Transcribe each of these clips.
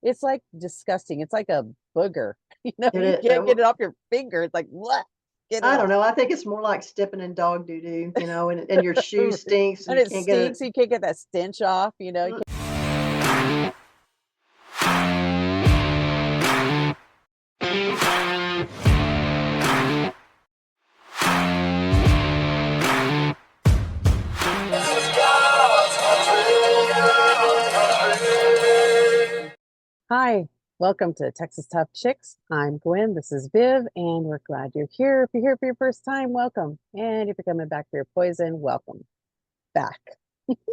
it's like disgusting. It's like a booger. It You is. can't get it off your finger. It's like, what? Get it I don't off. know. I think it's more like stepping in dog doo doo, and your shoe stinks and And you it can't get it. stinks. You can't get that stench off, You Mm. Hi, welcome to Texas Tough Chicks. I'm Gwen. This is Viv, and we're glad you're here. If you're here for your first time, welcome. And if you're coming back for your poison, welcome back.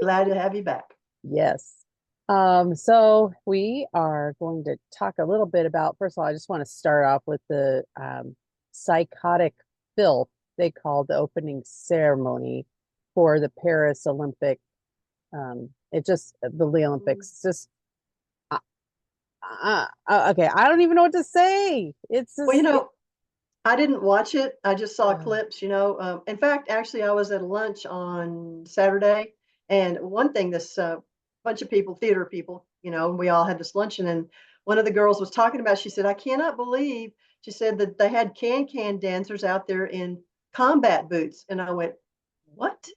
Glad to have you back. Yes. So we are going to talk a little bit about, first of all, I just want to start off with the psychotic filth they called the opening ceremony for the Paris Olympic. The Olympics. It's just okay. I don't even know what to say. It's Well, just I didn't watch it. I just saw uh, clips. In fact, actually, I was at lunch on Saturday, and one thing this bunch of people, theater people, we all had this luncheon, and one of the girls was talking about. She said, "I cannot believe." She said that they had can dancers out there in combat boots, and I went, "What?"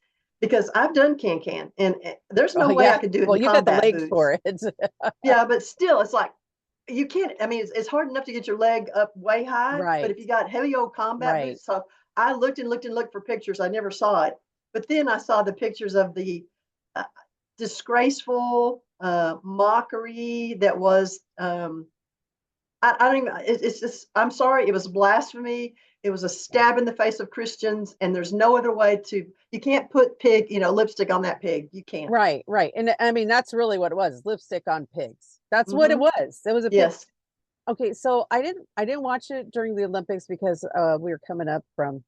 Because I've done can, and there's no oh way yeah. I could do it Well, in you got the combat legs boots. for it. Yeah, but still, it's like you can't. I mean, it's hard enough to get your leg up way high, but Right, if you got heavy old combat right. boots, so I looked and looked and looked for pictures. I never saw it, but then I saw the pictures of the uh, disgraceful mockery that was. I don't even. It's just. I'm sorry. It was blasphemy. It was a stab in the face of Christians, and there's no other way to. You can't put lipstick on that pig. You can't. Right, right. And I mean that's really what it was, lipstick on pigs. That's what it Hmm. was. It was a pig. Yes. Okay, so I didn't watch it during the Olympics because we were coming up from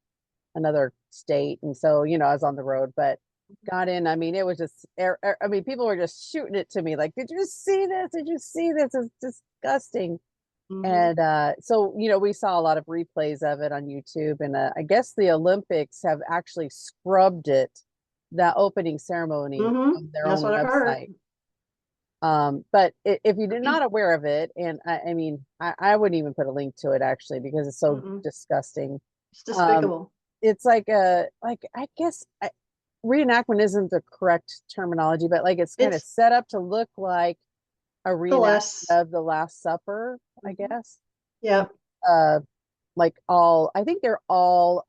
another state, and so I was on the road, but got in. I mean, it was just I mean, people were just shooting it to me like, "Did you see this? Did you see this? It's disgusting." Hmm. And so, we saw a lot of replays of it on YouTube, and I guess the Olympics have actually scrubbed that opening ceremony Hmm. on their That's own what I've heard. website. But if you're not aware of it, and I mean, I wouldn't even put a link to it actually because it's so Mm-mm. disgusting. It's Um, despicable. it's like I guess reenactment isn't the correct terminology, but like it's kind of It's set up to look like a the reenactment less. of the Last Supper, I Mhm. guess. Yeah. Uh, like I think they're all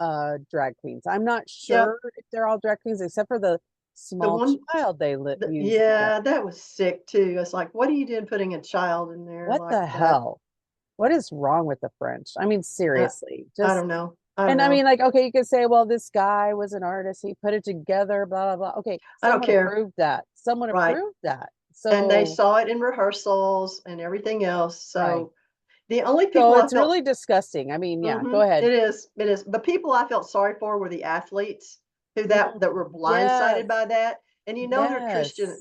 drag queens. I'm not Yep. sure if they're all drag queens except for the The small one. child they used. Yeah, that was sick too. It's like, what are you doing putting a child in there What like the that? hell? What is wrong with the French? I mean, Uh, seriously, I just don't know. I don't and I mean, know. like, okay, you could say, well, this guy was an artist, he put it together, blah blah blah. Okay, I don't someone care. approved that. Someone Right. approved that. And they So saw it in rehearsals and everything else. right. So the only So people I it's felt. really disgusting. I mean, yeah, Hmm. go ahead. It is. It is. The people I felt sorry for were the athletes that were blindsided Yes, by that. And they're Christian. yes,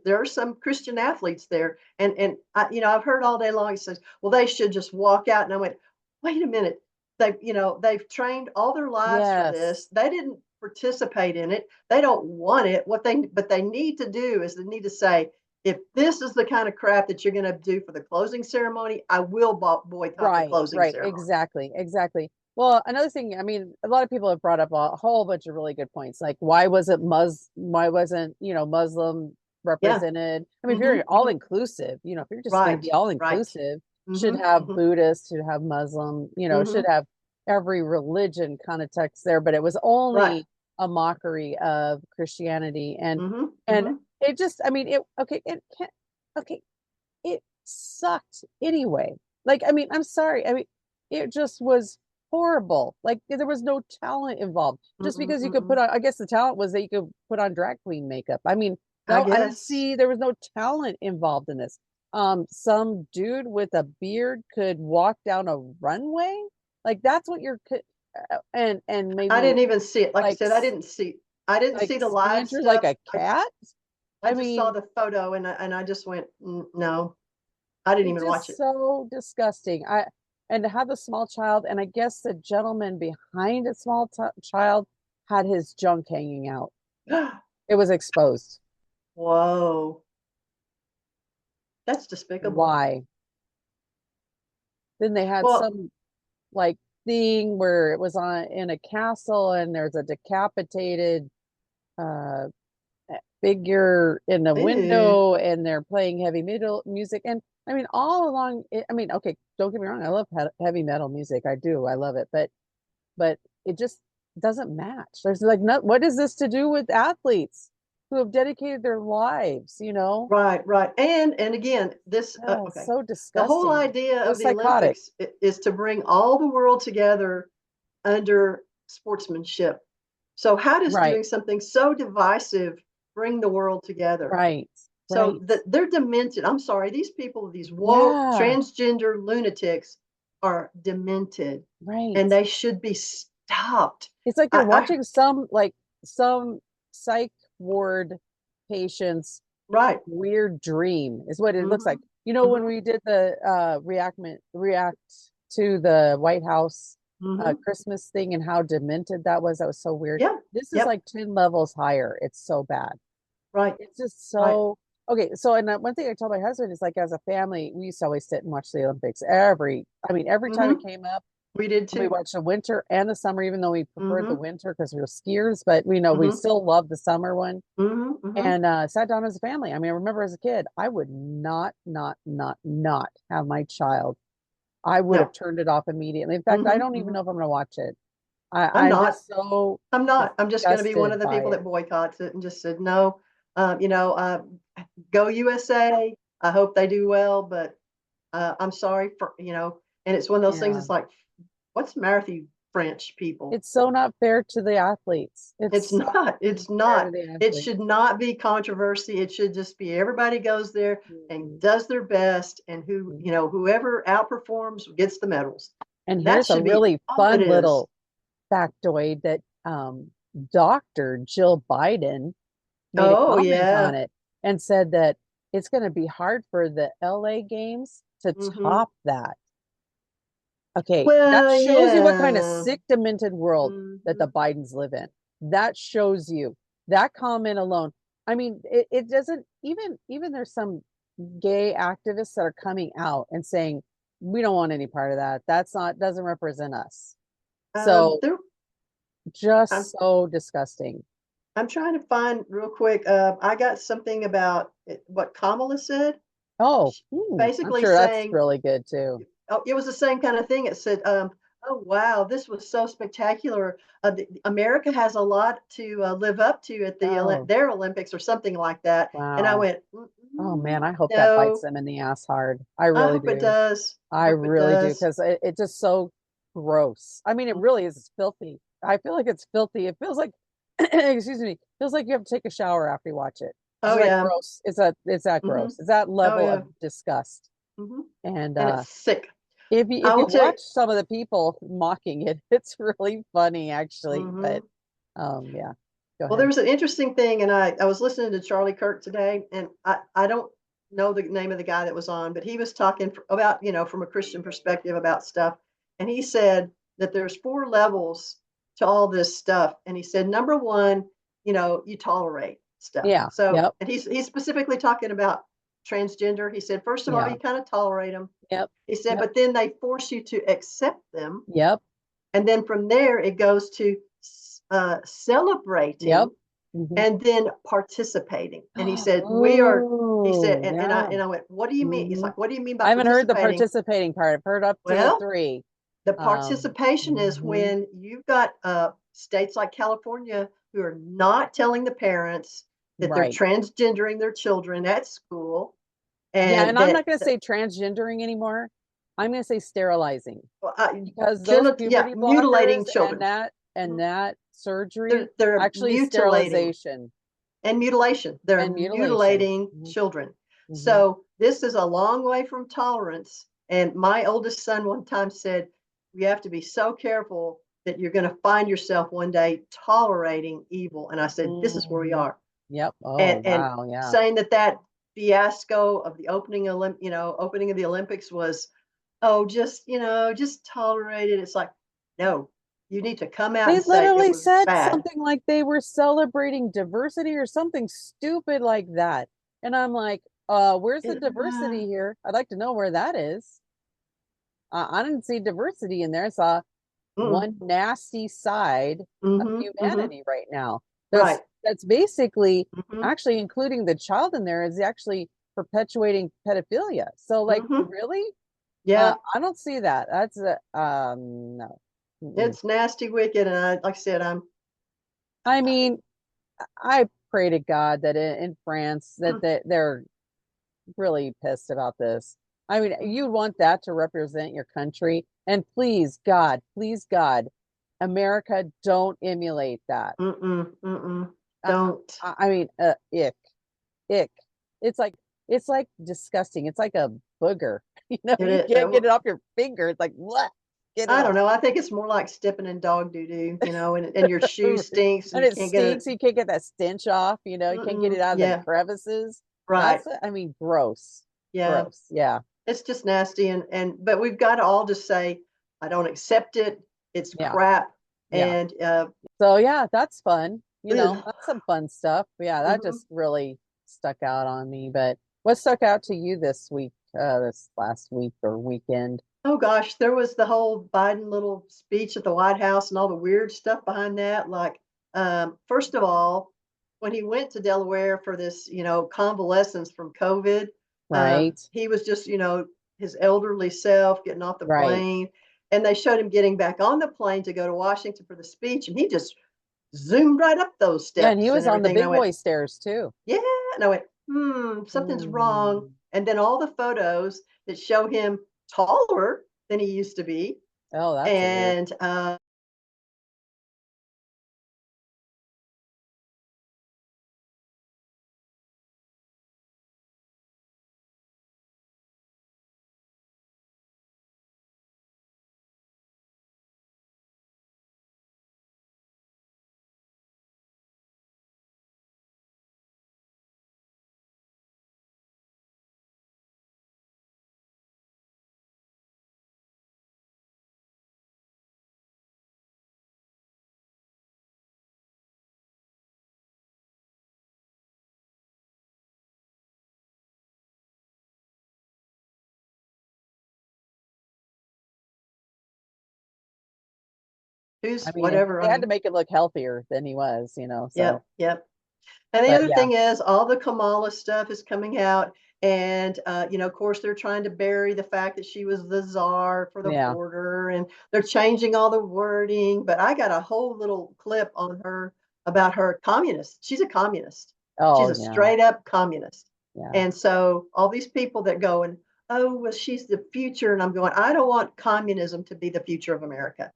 There are some Christian athletes there, and I've heard all day long. He says, "Well, they should just walk out." And I went, "Wait a minute. They've trained all their lives for this. yes. They didn't participate in it. They don't want it. But they need to do is they need to say." If this is the kind of crap that you're going to do for the closing ceremony, I will boycott the Right, closing right, ceremony. exactly, exactly. Well, another thing, I mean, a lot of people have brought up a whole bunch of really good points. Like, why wasn't, Muslim Yeah. represented? I mean, if Hmm. you're all Hmm. inclusive, if you're just going to Right. be all Right. inclusive, should Hmm. have Hmm. Buddhist, should have Muslim, should Hmm. have every religion kind of text there, but it was Right. only a mockery of Christianity. Hmm. And Hmm. it just, I mean, it can't, okay, it sucked anyway. Like, I mean, I'm sorry. I mean, it just was horrible. Like, there was no talent involved. Just Mm-mm, because you could put mm-mm. on, I guess the talent was that you could put on drag queen makeup. I mean, I no, I didn't guess. see there was no talent involved in this. Some dude with a beard could walk down a runway. Like that's what you're and I maybe didn't even see it. Like I like said, I didn't see. I didn't like see the live saunter like stuff. a cat. I I just saw mean, the photo and I just went, no, I didn't it's even watch just it. so disgusting. And to have a small child, and I guess the gentleman behind a small child had his junk hanging out. It was exposed. Whoa. That's despicable. Why? Then they had Well, some like thing where it was on in a castle and there's a decapitated uh figure in the ew, window and they're playing heavy metal music. And I mean, all along, I mean, okay, don't get me wrong, I love heavy metal music. I do, I love it, but it just doesn't match. There's like, not what is this to do with athletes who have dedicated their lives, you know? right, right. And again, this Oh, it's okay. so The whole disgusting. idea So of the psychotic. Olympics is to bring all the world together under sportsmanship. So how does Right, doing something so divisive bring the world together? right, So right. they're demented. I'm sorry, these people, these woke Yeah, transgender lunatics are demented right. and they should be stopped. It's like you're I watching some psych ward patient's right. weird dream is what it looks like. Hmm. You know, when Hmm. we did the react to the White House Hmm. Christmas thing and how demented that was so weird. Yep. This is Yep. like 10 levels higher. It's so bad. Right. It's just Right. so okay. So, and one thing I told my husband is like, as a family, we used to always sit and watch the Olympics every time it Hmm. came up. We did We too. watched the winter and the summer, even though we preferred the Hmm. winter because we were skiers, but we know we Hmm. still love the summer one. Hmm. Hmm. And sat down as a family. I mean, I remember as a kid, I would not have my child. I would have No. turned it off immediately. In fact, I Hmm. don't even Hmm. know if I'm going to watch it. I'm I'm not. just so I'm not. I'm just going to be one of disgusted the by people it. that boycotts it and just said no. You know, go USA. I hope they do well, but I'm sorry for And it's one of those things. Yeah. It's like, what's the matter with you French people? It's so not fair to the athletes. It's It's so not. not It's fair to not. the It athletes. should not be controversy. It should just be everybody goes there and Mhm. does their best, and Mhm. whoever outperforms gets the medals. And And that here's a should be really all it fun is. little factoid that Dr. Jill Biden made a Oh comment on yeah. it and said that it's going to be hard for the LA games to Hmm. top that. Okay, that Well, shows you what kind of yeah. sick, demented world that the Hmm. Bidens live in. That shows you that comment alone. I mean, it doesn't even there's some gay activists that are coming out and saying, we don't want any part of that. That's not doesn't represent us. So There. I'm just so disgusting. I'm trying to find real quick. I got something about what Kamala said. Oh, She- I'm Basically sure that's saying, really good too. oh, it was the same kind of thing. It said, "Oh wow, this was so spectacular. America has a lot to live up to at Oh, their Olympics or something like that." And I wow. went, Oh "Mm-mm, man, I hope that bites "No, them in the ass hard. I I really hope it do. does. I I hope it really do does." because it just so gross. I mean, it really is filthy. I feel like it's filthy. It feels like, excuse me, feels like you have to take a shower after you watch it. It's Oh like yeah. gross. It's that Hmm. gross. It's that Oh level yeah. of disgust. Hmm. And And it's sick. if I you will tell you. watch some of the people mocking it, it's really funny actually. But Mhm. yeah, go Well, there ahead. was an interesting thing, and I was listening to Charlie Kirk today, and I don't know the name of the guy that was on, but he was talking about, from a Christian perspective about stuff. And he said that there's four levels to all this stuff. And he said, number one, you tolerate stuff. Yeah. So, Yep. and he's specifically talking about transgender. He said, first of all, Yeah. you kind of tolerate them. Yep. He said, Yep. but then they force you to accept them. Yep. And then from there, it goes to Yep. celebrating Hmm. and then participating. And he said, he said, Oh, and yeah. I went, what do you mean? He's Hmm. like, what do you mean by I haven't heard the participating? participating part. I've heard up to Well, three. the participation is Mhm. when you've got states like California who are not telling the parents that they're Right. transgendering their children at school Yeah, and and I'm that not going to say transgendering anymore. I'm going to say sterilizing uh, because those yeah, puberty blockers mutilating children. and Mhm. that surgery They're actually mutilating sterilization and mutilation. They're and mutilation. mutilating Hmm. children. Hmm. So this is a long way from tolerance. And my oldest son one time said, "You have to be so careful that you're going to find yourself one day tolerating evil." And I said, "This is where we Hmm. are." Yep. Oh, And wow. Yeah. saying that fiasco of the opening of the Olympics was, oh, just tolerate it. It's like, no, you need to come out They and say it literally was said bad. something like they were celebrating diversity or something stupid like that. And I'm like, where's the It, diversity here? I'd like to know where that is. I didn't see diversity in there. I saw mm, one nasty side of mm-hmm. humanity right now. Right. That's basically Mm-hmm. actually including the child in there is actually perpetuating pedophilia. So like Mm-hmm. really? Yeah. I don't see that. That's a no. Mm-mm. It's nasty, wicked, and like I said, I mean, I pray to God that in France that they're really pissed about this. I mean, you'd want that to represent your country. And please God, America, don't emulate that. mm-mm, mm-mm, Uh, don't. I mean, ick. It's like it's like disgusting. It's like a booger. You know, It you is, can't get it off your finger. It's like what? Get it I don't off. know. I think it's more like stepping in dog doo doo, and your shoe stinks and And you it can't get it. stinks. You can't get that stench off. You know, you can't get it Mm-mm, out of the yeah, crevices. right. I mean, gross, Yeah, gross. Yeah, it's just nasty, and but we've got to all just say, I don't accept it. It's yeah, crap, yeah. and So yeah, that's fun. You know, ugh. that's some fun stuff. Yeah, that Mhm. just really stuck out on me. But what stuck out to you this week, this last week or weekend? Oh gosh, there was the whole Biden little speech at the White House and all the weird stuff behind that. Like, first of all, when he went to Delaware for this, convalescence from COVID, Right, he was just, his elderly self getting off the right. plane. And they showed him getting back on the plane to go to Washington for the speech. And he just zoomed right up those Yeah, and he steps and was on the everything. And I big went, boy stairs too. yeah. And I went, something's wrong. Hmm. And then all the photos that show him taller than he used to be. Oh, that's weird. And I who's mean, whatever. they had to make it look healthier than he was, you know. So, Yep, yep. And the but other yeah, thing is, all the Kamala stuff is coming out. And, of course, they're trying to bury the fact that she was the czar for the yeah. border and they're changing all the wording. But I got a whole little clip on her about her communist. She's a communist. She's Oh a yeah, straight up communist. yeah. And so all these people that go and, oh, well, she's the future. And I'm going, I don't want communism to be the future of America.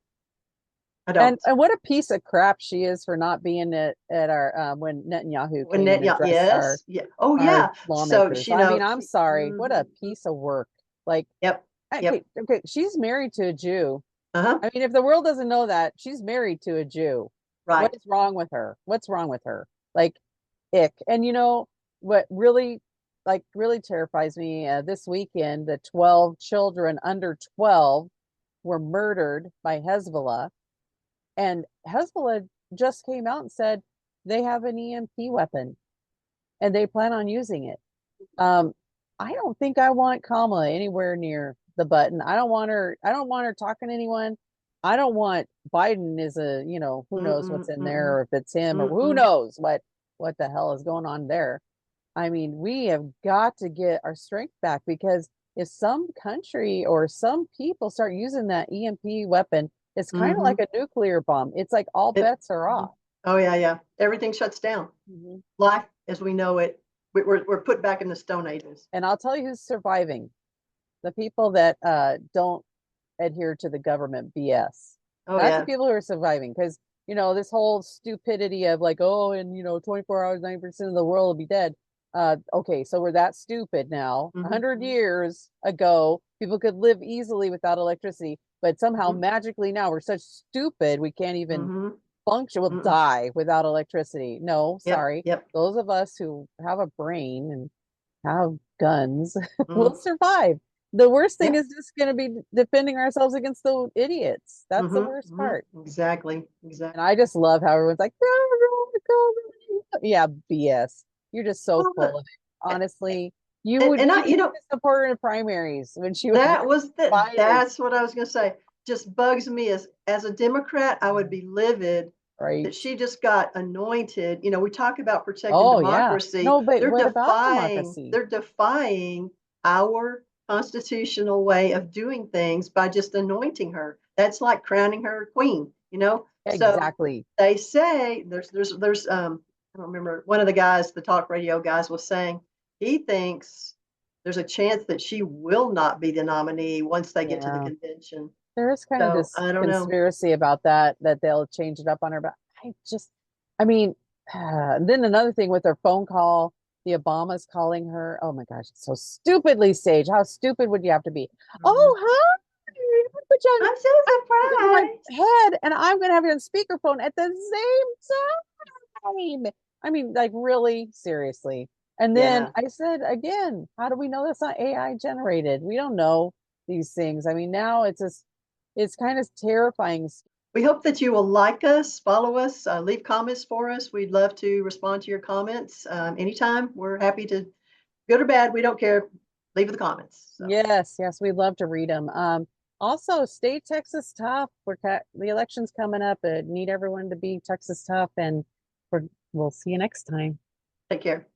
I don't. And what a piece of crap she is for not being at our when Netanyahu When came and that, yeah, addressed yes, yeah. Oh, our yeah. So lawmakers. she, I mean, I'm she, sorry. What a mhm, piece of work. Like, yep, okay, yep. okay, she's married to a Jew. Uh-huh. I mean, if the world doesn't know that, she's married to a Jew. What Right. is wrong with her? What's wrong with her? Like, ick. And you know what really, like, really terrifies me? This weekend, the 12 children under 12 were murdered by Hezbollah, and Hezbollah just came out and said they have an EMP weapon and they plan on using it. Um, I don't think I want Kamala anywhere near the button. I don't want her. I don't want her talking to anyone. I don't want Biden is a, you know, who knows Mm-mm, what's in there mm-mm, or if it's him or who mm-mm. knows what the hell is going on there. I mean, we have got to get our strength back because if some country or some people start using that EMP weapon, it's kind of like Mhm. a nuclear bomb. It's like all It bets are mhm. off. Oh, yeah, yeah. Everything shuts down. Mhm. Life as we know it, we're put back in the Stone Ages. And I'll tell you who's surviving. The people that don't adhere to the government BS. Oh, That's the yeah. people who are surviving because, you know, this whole stupidity of like, oh, and, you know, 24 hours, 90% of the world will be dead. Okay, so we're that stupid now. Mhm, 100 years ago, people could live easily without electricity, but somehow mhm, magically now we're such stupid we can't even mhm, function, we'll mm-mm. die without electricity. No, Yep, sorry. yep. Those of us who have a brain and have guns will Mhm. survive. The worst thing Yeah. is just going to be defending ourselves against the idiots. That's the Mhm, worst mhm. part. Exactly, And I exactly. just love how everyone's like, "No, no, no, no." Yeah, BS. You're just so Well, full of it. eh, Honestly, You would and you I, used to support her in the primaries when she was that was fired, that's what I was going to say. Just bugs me as a Democrat, I would be livid right? that she just got anointed. You know, we talk about protecting Oh yeah. democracy. No, but what about democracy? They're defying our constitutional way of doing things by just anointing her. That's like crowning her queen, you know? So Exactly. they say I don't remember, one of the guys, the talk radio guys was saying he thinks there's a chance that she will not be the nominee once they get to the Yeah. convention. There is kind of So this I don't know. conspiracy about that, that they'll change it up on her. But I mean, then another thing with her phone call, the Obamas calling her. Oh my gosh, it's so stupidly staged. How stupid would you have to be? Mhm. Oh, hi. Put you on, I'm so I put it on my surprised. head, and I'm gonna have you on speakerphone at the same time. I mean, like really, seriously. And then Yeah. I said again, how do we know that's not AI generated? We don't know these things. I mean, now it's kind of terrifying. We hope that you will like us, follow us, leave comments for us. We'd love to respond to your comments anytime. We're happy to, good or bad, we don't care. Leave the comments. So Yes, yes, we'd love to read them. Also, stay Texas tough. The election's coming up. Need everyone to be Texas tough, and we'll see you next time. take care.